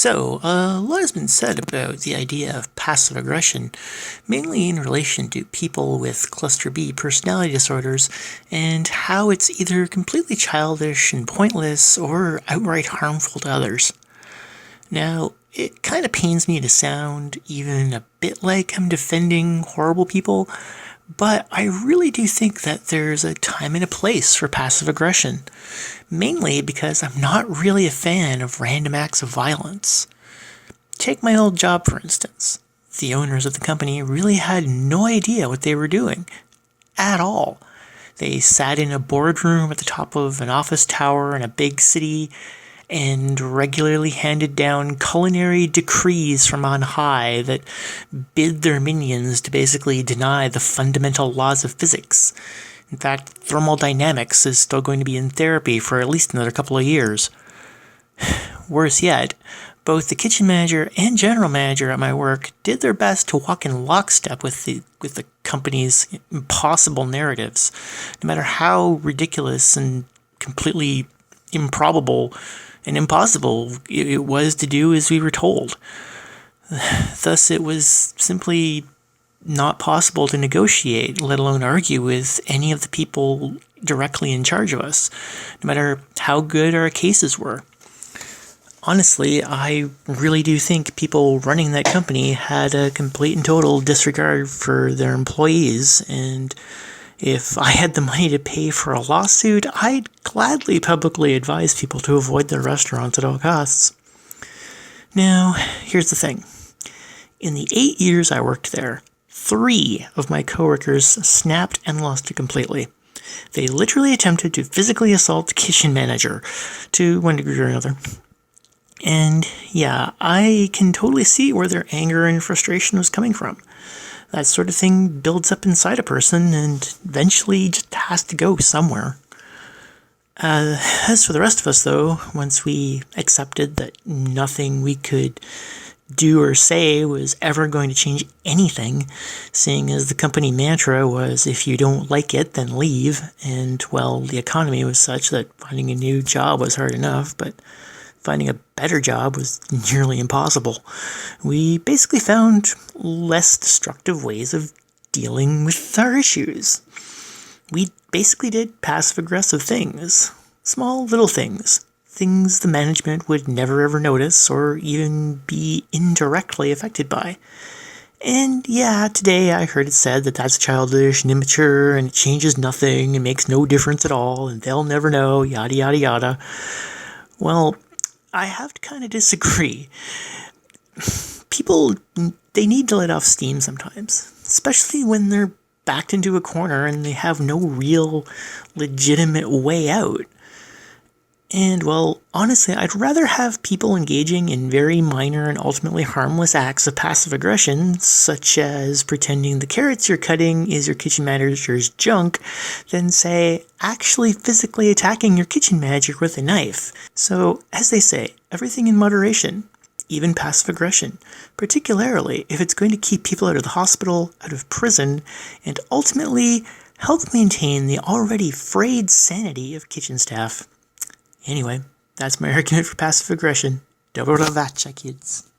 A lot has been said about the idea of passive aggression, mainly in relation to people with cluster B personality disorders, and how it's either completely childish and pointless or outright harmful to others. Now, it kind of pains me to sound even a bit like I'm defending horrible people, but I really do think that there's a time and a place for passive aggression, mainly because I'm not really a fan of random acts of violence. Take my old job, for instance. The owners of the company really had no idea what they were doing. At all. They sat in a boardroom at the top of an office tower in a big city and regularly handed down culinary decrees from on high that bid their minions to basically deny the fundamental laws of physics. In fact, thermodynamics is still going to be in therapy for at least another couple of years. Worse yet, both the kitchen manager and general manager at my work did their best to walk in lockstep with the company's impossible narratives, no matter how ridiculous and completely improbable and impossible it was to do as we were told. Thus, it was simply not possible to negotiate, let alone argue with any of the people directly in charge of us, no matter how good our cases were. Honestly, I really do think people running that company had a complete and total disregard for their employees, and if I had the money to pay for a lawsuit, I'd gladly publicly advise people to avoid their restaurants at all costs. Now, here's the thing. In the 8 years I worked there, 3 of my coworkers snapped and lost it completely. They literally attempted to physically assault the kitchen manager, to one degree or another. And yeah, I can totally see where their anger and frustration was coming from. That sort of thing builds up inside a person and eventually just has to go somewhere. As for the rest of us, though, once we accepted that nothing we could do or say was ever going to change anything, seeing as the company mantra was, if you don't like it, then leave, and, well, the economy was such that finding a new job was hard enough, but finding a better job was nearly impossible. We basically found less destructive ways of dealing with our issues. We basically did passive-aggressive things. Small little things. Things the management would never ever notice or even be indirectly affected by. And yeah, today I heard it said that that's childish and immature and it changes nothing and makes no difference at all and they'll never know, yada yada yada. Well, I have to kind of disagree. People, they need to let off steam sometimes, especially when they're backed into a corner and they have no real legitimate way out. And, well, honestly, I'd rather have people engaging in very minor and ultimately harmless acts of passive aggression, such as pretending the carrots you're cutting is your kitchen manager's junk, than, say, actually physically attacking your kitchen manager with a knife. So, as they say, everything in moderation, even passive aggression, particularly if it's going to keep people out of the hospital, out of prison, and ultimately help maintain the already frayed sanity of kitchen staff. Anyway, that's my argument for passive aggression. Dobro vacha, kids.